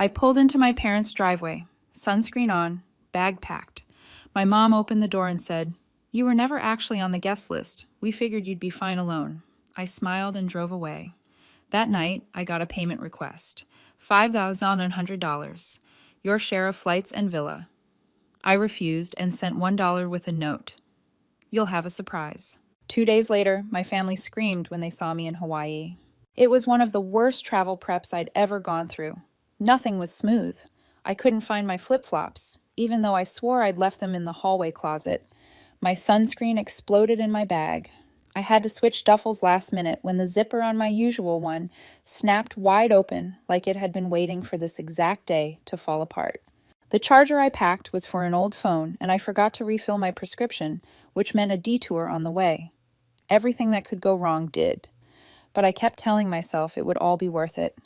I pulled into my parents' driveway, sunscreen on, bag packed. My mom opened the door and said, "You were never actually on the guest list. We figured you'd be fine alone." I smiled and drove away. That night, I got a payment request. $5,100. Your share of flights and villa. I refused and sent $1 with a note. You'll have a surprise. 2 days later, my family screamed when they saw me in Hawaii. It was one of the worst travel preps I'd ever gone through. Nothing was smooth. I couldn't find my flip-flops, even though I swore I'd left them in the hallway closet. My sunscreen exploded in my bag. I had to switch duffels last minute when the zipper on my usual one snapped wide open like it had been waiting for this exact day to fall apart. The charger I packed was for an old phone, and I forgot to refill my prescription, which meant a detour on the way. Everything that could go wrong did. But I kept telling myself it would all be worth it.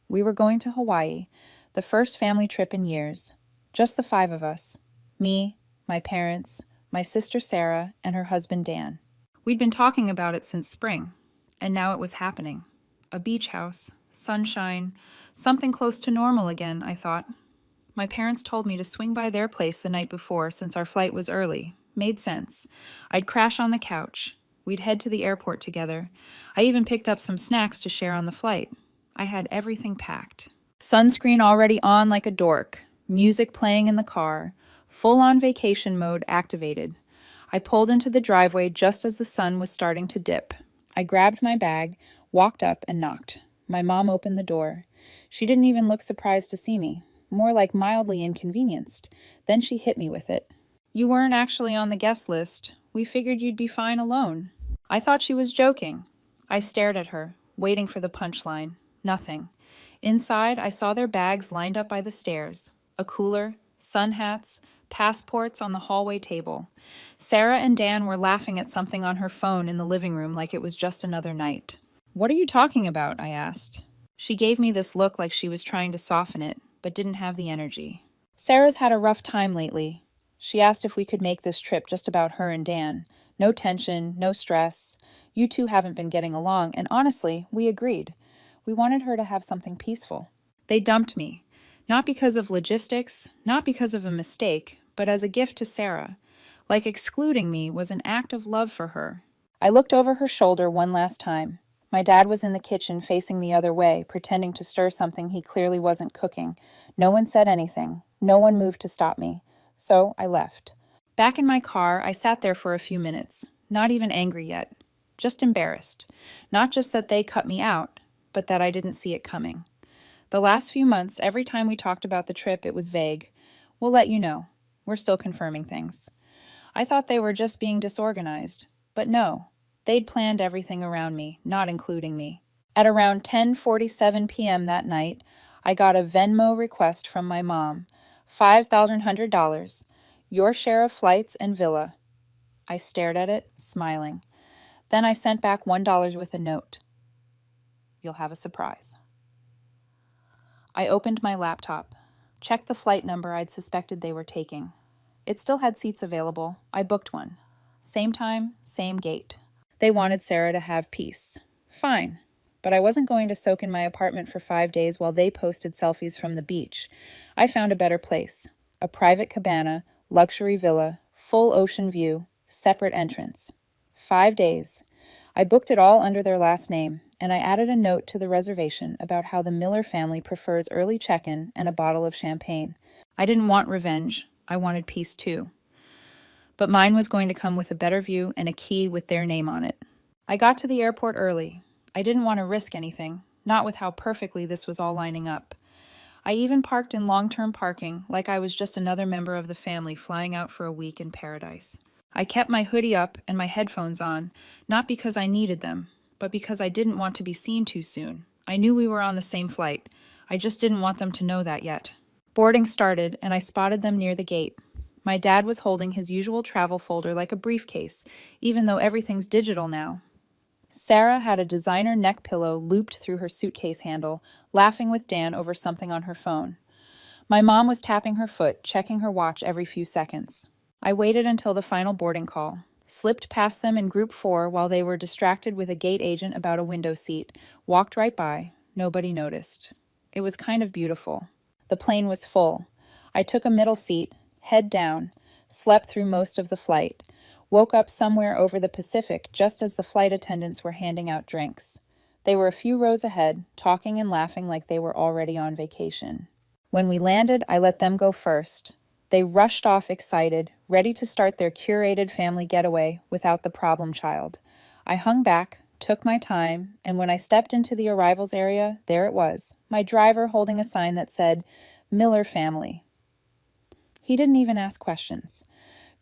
We were going to Hawaii, the first family trip in years. Just the 5 of us. Me, my parents, my sister Sarah, and her husband Dan. We'd been talking about it since spring, and now it was happening. A beach house, sunshine, something close to normal again, I thought. My parents told me to swing by their place the night before since our flight was early. Made sense. I'd crash on the couch. We'd head to the airport together. I even picked up some snacks to share on the flight. I had everything packed. Sunscreen already on like a dork, music playing in the car, full-on vacation mode activated. I pulled into the driveway just as the sun was starting to dip. I grabbed my bag, walked up, and knocked. My mom opened the door. She didn't even look surprised to see me, more like mildly inconvenienced. Then she hit me with it. "You weren't actually on the guest list. We figured you'd be fine alone." I thought she was joking. I stared at her, waiting for the punchline. Nothing. Inside, I saw their bags lined up by the stairs. A cooler, sun hats, passports on the hallway table. Sarah and Dan were laughing at something on her phone in the living room like it was just another night. "What are you talking about?" I asked. She gave me this look like she was trying to soften it, but didn't have the energy. "Sarah's had a rough time lately." She asked if we could make this trip just about her and Dan. No tension, no stress. You two haven't been getting along, and honestly, we agreed. We wanted her to have something peaceful. They dumped me. Not because of logistics, not because of a mistake, but as a gift to Sarah. Like excluding me was an act of love for her. I looked over her shoulder one last time. My dad was in the kitchen facing the other way, pretending to stir something he clearly wasn't cooking. No one said anything. No one moved to stop me. So I left. Back in my car, I sat there for a few minutes, not even angry yet. Just embarrassed. Not just that they cut me out, but that I didn't see it coming. The last few months, every time we talked about the trip, it was vague. "We'll let you know. We're still confirming things." I thought they were just being disorganized. But no, they'd planned everything around me, not including me. At around 10:47 p.m. that night, I got a Venmo request from my mom. $5,100. Your share of flights and villa. I stared at it, smiling. Then I sent back $1 with a note. You'll have a surprise. I opened my laptop, checked the flight number I'd suspected they were taking. It still had seats available. I booked one. Same time, same gate. They wanted Sarah to have peace. Fine. But I wasn't going to soak in my apartment for 5 days while they posted selfies from the beach. I found a better place. A private cabana, luxury villa, full ocean view, separate entrance. 5 days. I booked it all under their last name, and I added a note to the reservation about how the Miller family prefers early check-in and a bottle of champagne. I didn't want revenge. I wanted peace too. But mine was going to come with a better view and a key with their name on it. I got to the airport early. I didn't want to risk anything, not with how perfectly this was all lining up. I even parked in long-term parking like I was just another member of the family flying out for a week in paradise. I kept my hoodie up and my headphones on, not because I needed them, but because I didn't want to be seen too soon. I knew we were on the same flight. I just didn't want them to know that yet. Boarding started, and I spotted them near the gate. My dad was holding his usual travel folder like a briefcase, even though everything's digital now. Sarah had a designer neck pillow looped through her suitcase handle, laughing with Dan over something on her phone. My mom was tapping her foot, checking her watch every few seconds. I waited until the final boarding call, slipped past them in group 4 while they were distracted with a gate agent about a window seat, walked right by. Nobody noticed. It was kind of beautiful. The plane was full. I took a middle seat, head down, slept through most of the flight, woke up somewhere over the Pacific just as the flight attendants were handing out drinks. They were a few rows ahead, talking and laughing like they were already on vacation. When we landed, I let them go first. They rushed off excited, ready to start their curated family getaway without the problem child. I hung back, took my time, and when I stepped into the arrivals area, there it was, my driver holding a sign that said, Miller Family. He didn't even ask questions.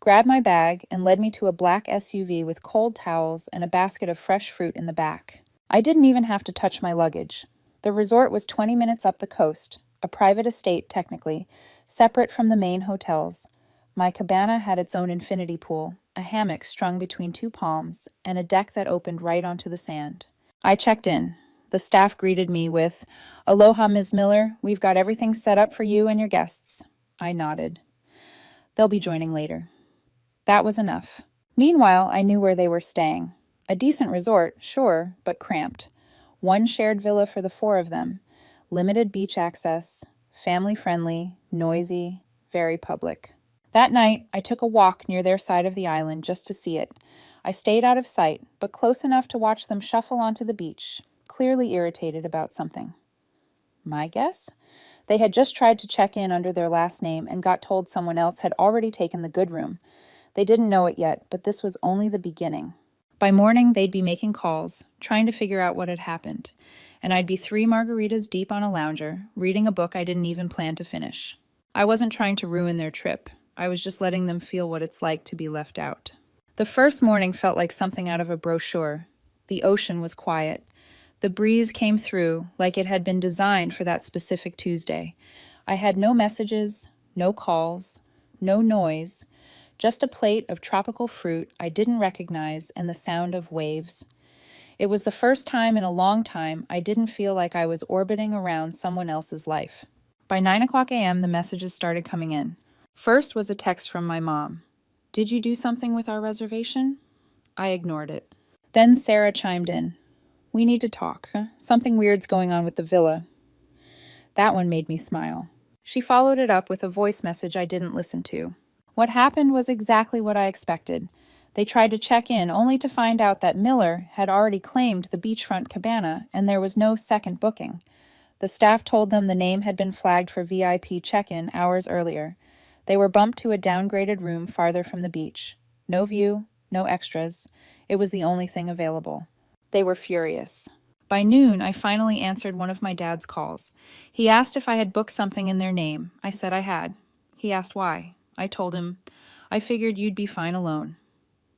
Grabbed my bag and led me to a black SUV with cold towels and a basket of fresh fruit in the back. I didn't even have to touch my luggage. The resort was 20 minutes up the coast, a private estate technically, separate from the main hotels. My cabana had its own infinity pool, a hammock strung between two palms, and a deck that opened right onto the sand. I checked in. The staff greeted me with, "Aloha, Ms. Miller. We've got everything set up for you and your guests." I nodded. They'll be joining later. That was enough. Meanwhile, I knew where they were staying. A decent resort, sure, but cramped. One shared villa for the four of them. Limited beach access, family-friendly, noisy, very public. That night, I took a walk near their side of the island just to see it. I stayed out of sight, but close enough to watch them shuffle onto the beach, clearly irritated about something. My guess? They had just tried to check in under their last name and got told someone else had already taken the good room. They didn't know it yet, but this was only the beginning. By morning, they'd be making calls, trying to figure out what had happened, and I'd be 3 margaritas deep on a lounger, reading a book I didn't even plan to finish. I wasn't trying to ruin their trip. I was just letting them feel what it's like to be left out. The first morning felt like something out of a brochure. The ocean was quiet. The breeze came through like it had been designed for that specific Tuesday. I had no messages, no calls, no noise, just a plate of tropical fruit I didn't recognize and the sound of waves. It was the first time in a long time I didn't feel like I was orbiting around someone else's life. By 9 o'clock a.m., the messages started coming in. First was a text from my mom. "Did you do something with our reservation?" I ignored it. Then Sarah chimed in. "We need to talk. Something weird's going on with the villa." That one made me smile. She followed it up with a voice message I didn't listen to. What happened was exactly what I expected. They tried to check in only to find out that Miller had already claimed the beachfront cabana and there was no second booking. The staff told them the name had been flagged for VIP check-in hours earlier. They were bumped to a downgraded room farther from the beach. No view, no extras. It was the only thing available. They were furious. By noon, I finally answered one of my dad's calls. He asked if I had booked something in their name. I said I had. He asked why. I told him, "I figured you'd be fine alone."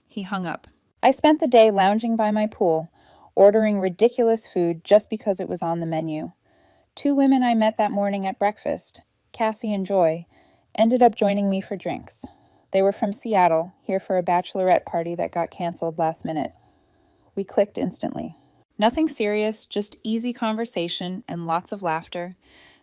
He hung up. I spent the day lounging by my pool, ordering ridiculous food just because it was on the menu. 2 women I met that morning at breakfast, Cassie and Joy, ended up joining me for drinks. They were from Seattle, here for a bachelorette party that got canceled last minute. We clicked instantly. Nothing serious, just easy conversation and lots of laughter.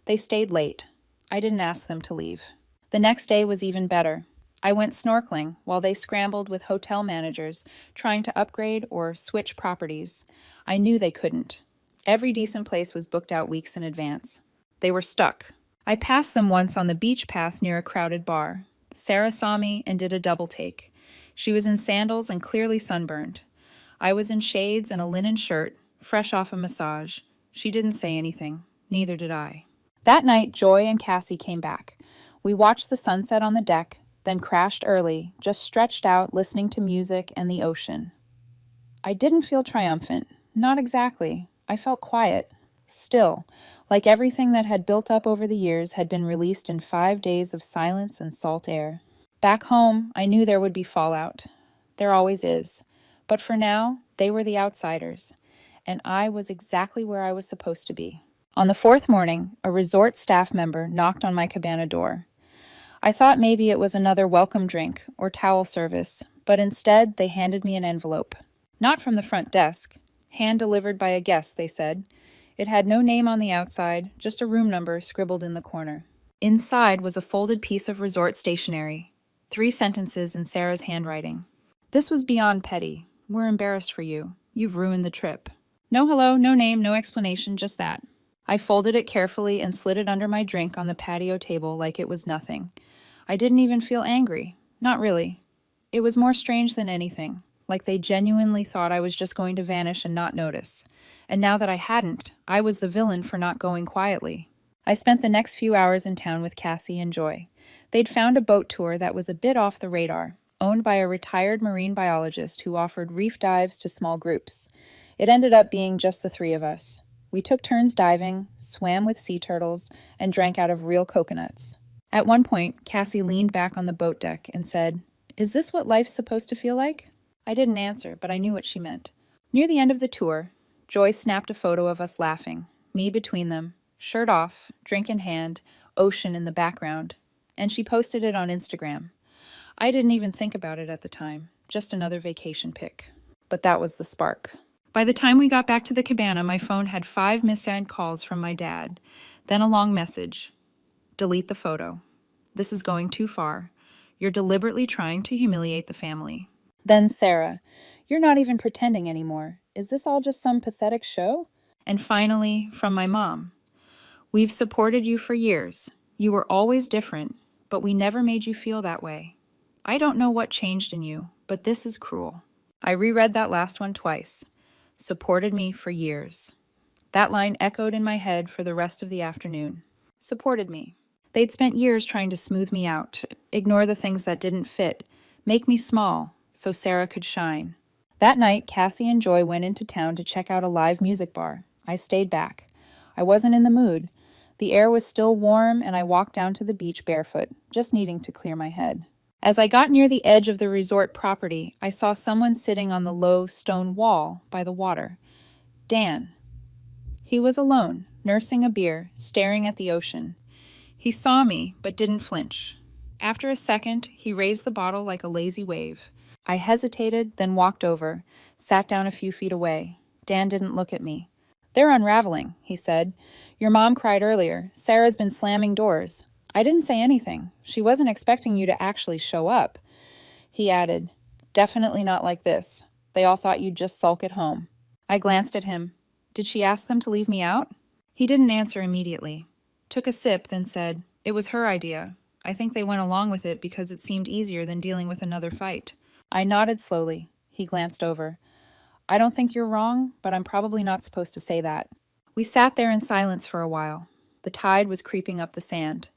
They stayed late. I didn't ask them to leave. The next day was even better. I went snorkeling while they scrambled with hotel managers trying to upgrade or switch properties. I knew they couldn't. Every decent place was booked out weeks in advance. They were stuck. I passed them once on the beach path near a crowded bar. Sarah saw me and did a double take. She was in sandals and clearly sunburned. I was in shades and a linen shirt, fresh off a massage. She didn't say anything. Neither did I. That night, Joy and Cassie came back. We watched the sunset on the deck, then crashed early, just stretched out listening to music and the ocean. I didn't feel triumphant. Not exactly. I felt quiet. Still, like everything that had built up over the years had been released in 5 days of silence and salt air. Back home, I knew there would be fallout. There always is. But for now, they were the outsiders, and I was exactly where I was supposed to be. On the 4th morning, a resort staff member knocked on my cabana door. I thought maybe it was another welcome drink or towel service, but instead they handed me an envelope. Not from the front desk. Hand-delivered by a guest, they said. It had no name on the outside, just a room number scribbled in the corner. Inside was a folded piece of resort stationery. 3 sentences in Sarah's handwriting. "This was beyond petty. We're embarrassed for you. You've ruined the trip." No hello, no name, no explanation, just that. I folded it carefully and slid it under my drink on the patio table like it was nothing. I didn't even feel angry. Not really. It was more strange than anything, like they genuinely thought I was just going to vanish and not notice. And now that I hadn't, I was the villain for not going quietly. I spent the next few hours in town with Cassie and Joy. They'd found a boat tour that was a bit off the radar, owned by a retired marine biologist who offered reef dives to small groups. It ended up being just the three of us. We took turns diving, swam with sea turtles, and drank out of real coconuts. At one point, Cassie leaned back on the boat deck and said, "Is this what life's supposed to feel like?" I didn't answer, but I knew what she meant. Near the end of the tour, Joy snapped a photo of us laughing, me between them, shirt off, drink in hand, ocean in the background, and she posted it on Instagram. I didn't even think about it at the time, just another vacation pic. But that was the spark. By the time we got back to the cabana, my phone had 5 missed calls from my dad, then a long message. "Delete the photo. This is going too far. You're deliberately trying to humiliate the family." Then Sarah, "You're not even pretending anymore. Is this all just some pathetic show?" And finally, from my mom, "We've supported you for years. You were always different, but we never made you feel that way. I don't know what changed in you, but this is cruel." I reread that last one twice. Supported me for years. That line echoed in my head for the rest of the afternoon. Supported me. They'd spent years trying to smooth me out, ignore the things that didn't fit, make me small, so Sarah could shine. That night, Cassie and Joy went into town to check out a live music bar. I stayed back. I wasn't in the mood. The air was still warm, and I walked down to the beach barefoot, just needing to clear my head. As I got near the edge of the resort property, I saw someone sitting on the low stone wall by the water. Dan. He was alone, nursing a beer, staring at the ocean. He saw me, but didn't flinch. After a second, he raised the bottle like a lazy wave. I hesitated, then walked over, sat down a few feet away. Dan didn't look at me. "They're unraveling," he said. "Your mom cried earlier. Sarah's been slamming doors." I didn't say anything. She wasn't expecting you to actually show up. He added, "Definitely not like this. They all thought you'd just sulk at home." I glanced at him. "Did she ask them to leave me out?" He didn't answer immediately. Took a sip, then said, "It was her idea. I think they went along with it because it seemed easier than dealing with another fight." I nodded slowly. He glanced over. "I don't think you're wrong, but I'm probably not supposed to say that." We sat there in silence for a while. The tide was creeping up the sand.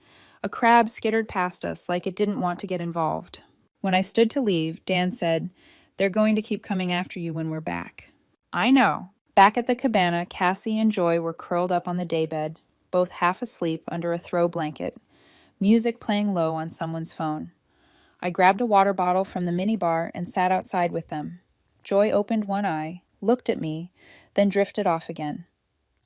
A crab skittered past us like it didn't want to get involved. When I stood to leave, Dan said, "They're going to keep coming after you when we're back." I know. Back at the cabana, Cassie and Joy were curled up on the daybed, both half asleep under a throw blanket, music playing low on someone's phone. I grabbed a water bottle from the minibar and sat outside with them. Joy opened one eye, looked at me, then drifted off again.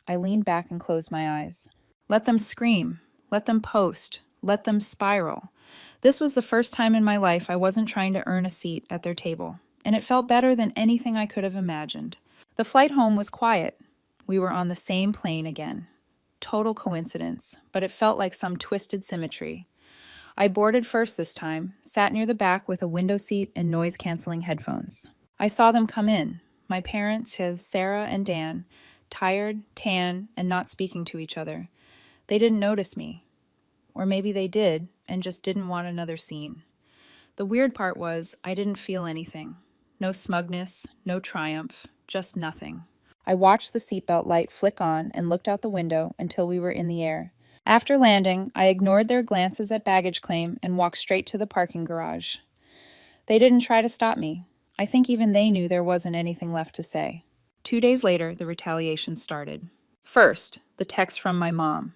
I leaned back and closed my eyes. Let them scream. Let them post. Let them spiral. This was the first time in my life I wasn't trying to earn a seat at their table, and it felt better than anything I could have imagined. The flight home was quiet. We were on the same plane again. Total coincidence, but it felt like some twisted symmetry. I boarded first this time, sat near the back with a window seat and noise-canceling headphones. I saw them come in, my parents, Sarah and Dan, tired, tan, and not speaking to each other. They didn't notice me. Or maybe they did, and just didn't want another scene. The weird part was, I didn't feel anything. No smugness, no triumph, just nothing. I watched the seatbelt light flick on and looked out the window until we were in the air. After landing, I ignored their glances at baggage claim and walked straight to the parking garage. They didn't try to stop me. I think even they knew there wasn't anything left to say. 2 days later, the retaliation started. First, the text from my mom.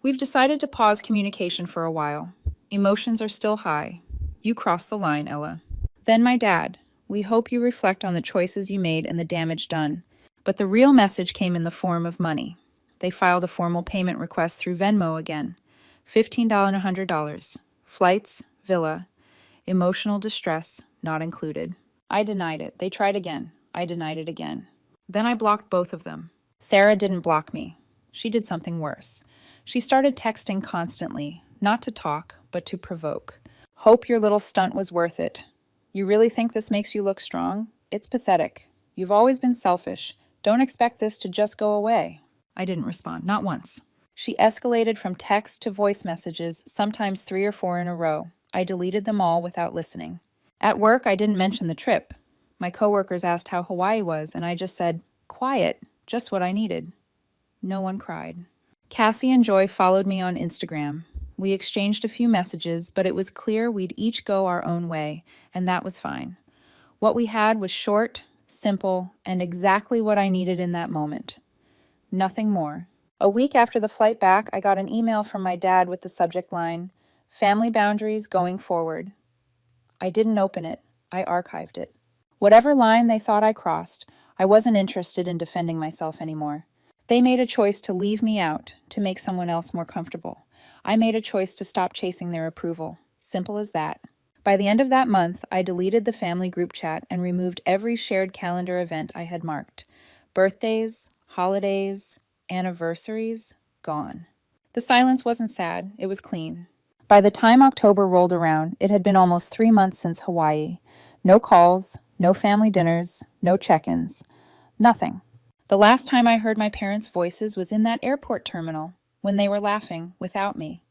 "We've decided to pause communication for a while. Emotions are still high. You crossed the line, Ella." Then my dad. "We hope you reflect on the choices you made and the damage done." But the real message came in the form of money. They filed a formal payment request through Venmo again. $15 and $100. Flights, villa. Emotional distress, not included. I denied it. They tried again. I denied it again. Then I blocked both of them. Sarah didn't block me. She did something worse. She started texting constantly, not to talk, but to provoke. "Hope your little stunt was worth it. You really think this makes you look strong? It's pathetic. You've always been selfish. Don't expect this to just go away." I didn't respond, not once. She escalated from text to voice messages, sometimes 3 or 4 in a row. I deleted them all without listening. At work, I didn't mention the trip. My coworkers asked how Hawaii was, and I just said, quiet, just what I needed. No one cried. Cassie and Joy followed me on Instagram. We exchanged a few messages, but it was clear we'd each go our own way, and that was fine. What we had was short, simple, and exactly what I needed in that moment. Nothing more. A week after the flight back, I got an email from my dad with the subject line, "Family boundaries going forward." I didn't open it. I archived it. Whatever line they thought I crossed, I wasn't interested in defending myself anymore. They made a choice to leave me out, to make someone else more comfortable. I made a choice to stop chasing their approval. Simple as that. By the end of that month, I deleted the family group chat and removed every shared calendar event I had marked. Birthdays, holidays, anniversaries, gone. The silence wasn't sad, it was clean. By the time October rolled around, it had been almost 3 months since Hawaii. No calls, no family dinners, no check-ins. Nothing. The last time I heard my parents' voices was in that airport terminal, when they were laughing without me.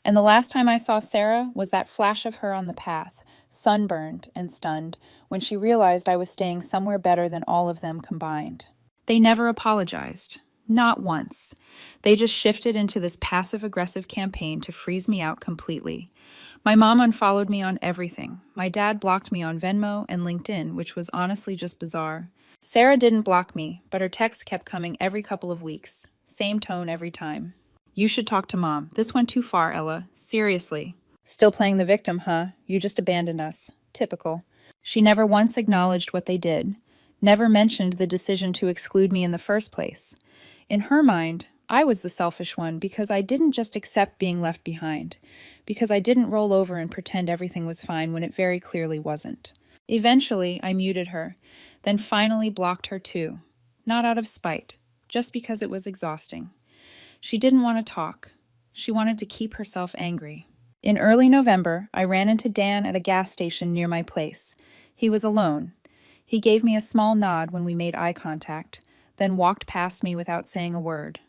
And the last time I saw Sarah was that flash of her on the path, sunburned and stunned, when she realized I was staying somewhere better than all of them combined. They never apologized. Not once. They just shifted into this passive-aggressive campaign to freeze me out completely. My mom unfollowed me on everything. My dad blocked me on Venmo and LinkedIn, which was honestly just bizarre. Sarah didn't block me, but her texts kept coming every couple of weeks. Same tone every time. "You should talk to Mom. This went too far, Ella. Seriously." "Still playing the victim, huh? You just abandoned us." Typical. She never once acknowledged what they did. Never mentioned the decision to exclude me in the first place. In her mind, I was the selfish one because I didn't just accept being left behind, because I didn't roll over and pretend everything was fine when it very clearly wasn't. Eventually, I muted her, then finally blocked her too. Not out of spite, just because it was exhausting. She didn't want to talk. She wanted to keep herself angry. In early November, I ran into Dan at a gas station near my place. He was alone. He gave me a small nod when we made eye contact, then walked past me without saying a word.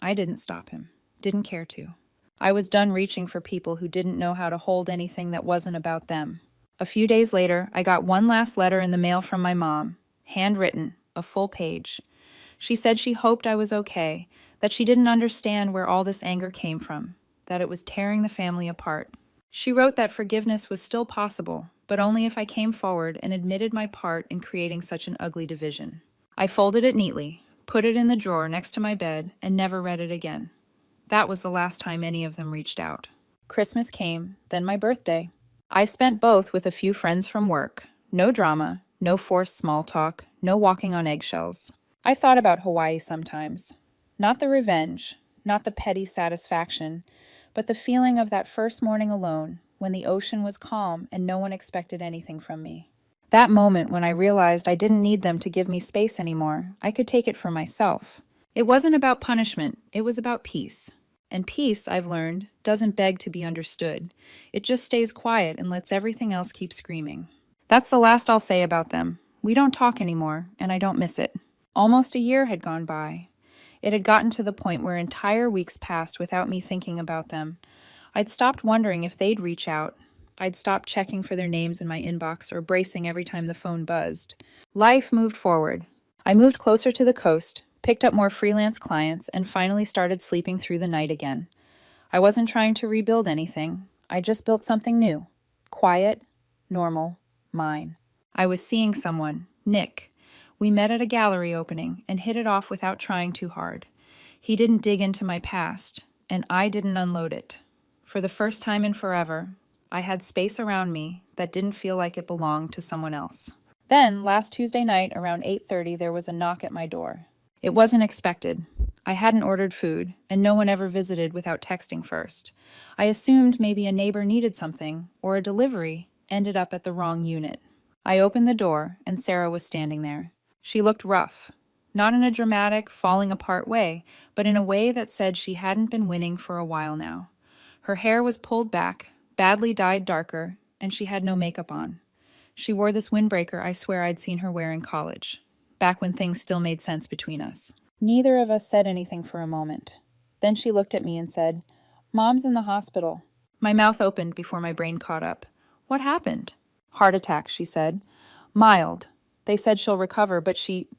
I didn't stop him. Didn't care to. I was done reaching for people who didn't know how to hold anything that wasn't about them. A few days later, I got one last letter in the mail from my mom, handwritten, a full page. She said she hoped I was okay, that she didn't understand where all this anger came from, that it was tearing the family apart. She wrote that forgiveness was still possible, but only if I came forward and admitted my part in creating such an ugly division. I folded it neatly, put it in the drawer next to my bed, and never read it again. That was the last time any of them reached out. Christmas came, then my birthday. I spent both with a few friends from work. No drama, no forced small talk, no walking on eggshells. I thought about Hawaii sometimes. Not the revenge, not the petty satisfaction, but the feeling of that first morning alone, when the ocean was calm and no one expected anything from me. That moment when I realized I didn't need them to give me space anymore, I could take it for myself. It wasn't about punishment, it was about peace. And peace, I've learned, doesn't beg to be understood. It just stays quiet and lets everything else keep screaming. That's the last I'll say about them. We don't talk anymore, and I don't miss it. Almost a year had gone by. It had gotten to the point where entire weeks passed without me thinking about them. I'd stopped wondering if they'd reach out. I'd stopped checking for their names in my inbox or bracing every time the phone buzzed. Life moved forward. I moved closer to the coast, picked up more freelance clients, and finally started sleeping through the night again. I wasn't trying to rebuild anything. I just built something new. Quiet, normal, mine. I was seeing someone, Nick. We met at a gallery opening and hit it off without trying too hard. He didn't dig into my past, and I didn't unload it. For the first time in forever, I had space around me that didn't feel like it belonged to someone else. Then, last Tuesday night around 8:30, there was a knock at my door. It wasn't expected. I hadn't ordered food, and no one ever visited without texting first. I assumed maybe a neighbor needed something, or a delivery ended up at the wrong unit. I opened the door, and Sarah was standing there. She looked rough, not in a dramatic, falling apart way, but in a way that said she hadn't been winning for a while now. Her hair was pulled back, badly dyed darker, and she had no makeup on. She wore this windbreaker I swear I'd seen her wear in college, back when things still made sense between us. Neither of us said anything for a moment. Then she looked at me and said, "Mom's in the hospital." My mouth opened before my brain caught up. What happened? Heart attack, she said. Mild. They said she'll recover, but she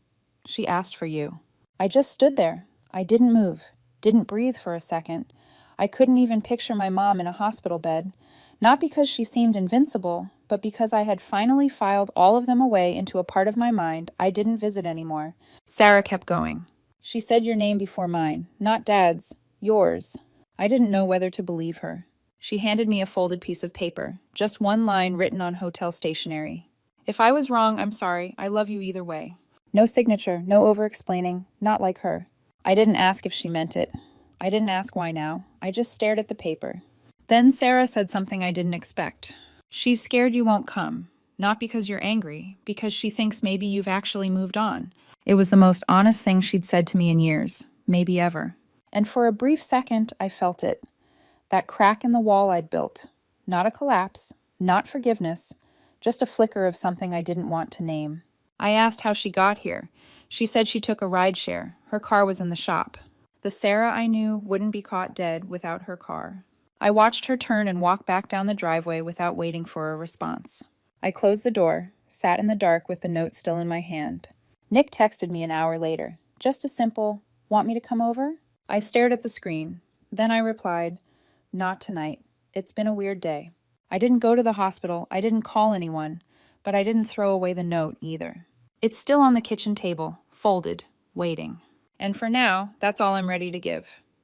asked for you. I just stood there. I didn't move, didn't breathe for a second. I couldn't even picture my mom in a hospital bed, not because she seemed invincible, but because I had finally filed all of them away into a part of my mind I didn't visit anymore. Sarah kept going. She said your name before mine, not Dad's, yours. I didn't know whether to believe her. She handed me a folded piece of paper, just one line written on hotel stationery. If I was wrong, I'm sorry. I love you either way. No signature, no over-explaining, not like her. I didn't ask if she meant it. I didn't ask why now. I just stared at the paper. Then Sarah said something I didn't expect. She's scared you won't come. Not because you're angry, because she thinks maybe you've actually moved on. It was the most honest thing she'd said to me in years, maybe ever. And for a brief second, I felt it. That crack in the wall I'd built. Not a collapse, not forgiveness, just a flicker of something I didn't want to name. I asked how she got here. She said she took a rideshare. Her car was in the shop. The Sarah I knew wouldn't be caught dead without her car. I watched her turn and walk back down the driveway without waiting for a response. I closed the door, sat in the dark with the note still in my hand. Nick texted me an hour later. Just a simple, "Want me to come over?" I stared at the screen. Then I replied, "Not tonight. It's been a weird day." I didn't go to the hospital, I didn't call anyone, but I didn't throw away the note either. It's still on the kitchen table, folded, waiting. And for now, that's all I'm ready to give.